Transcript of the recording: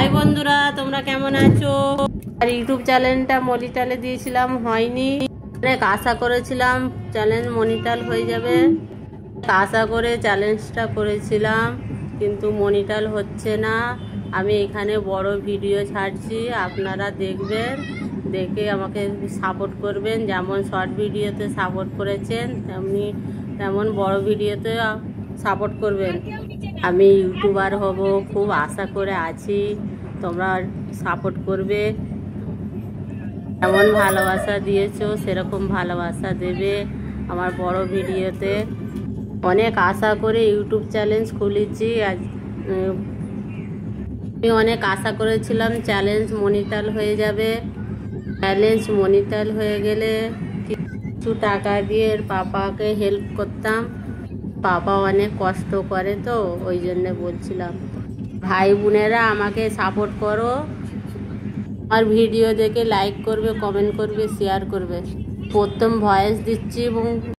High বন্ধুরা, তোমরা কেমন আছো? আর ইউটিউব চ্যানেলটা মনিটালে দিয়েছিলাম, হয়নি। অনেক আশা করেছিলাম চ্যানেল মনিটাল হয়ে যাবে, আশা করে চ্যালেঞ্জটা করেছিলাম, কিন্তু মনিটাল হচ্ছে না। আমি এখানে বড় ভিডিও ছাড়ছি, আপনারা দেখবেন, দেখে আমাকে সাপোর্ট করবেন। যেমন শর্ট ভিডিওতে সাপোর্ট করেছেন তেমন বড় ভিডিওতে সাপোর্ট করবেন। আমি ইউটিউবার হব, খুব আশা করে আছি, তোমরা সাপোর্ট করবে। যেমন ভালোবাসা দিয়েছো সেরকম ভালোবাসা দেবে আমার বড় ভিডিওতে। অনেক আশা করে ইউটিউব চ্যালেঞ্জ খুলেছি। আমি অনেক আশা করেছিলাম চ্যালেঞ্জ মনিটাল হয়ে যাবে। চ্যালেঞ্জ মনিটাল হয়ে গেলে কিছু টাকা দিয়ে পাপাকে হেল্প করতাম। পাপা অনেক কষ্ট করে, তো ওই জন্য বলছিলাম ভাই বোনেরা আমাকে সাপোর্ট করো। আমার ভিডিও দেখে লাইক করবে, কমেন্ট করবে, শেয়ার করবে। প্রথম ভয়েস দিচ্ছি এবং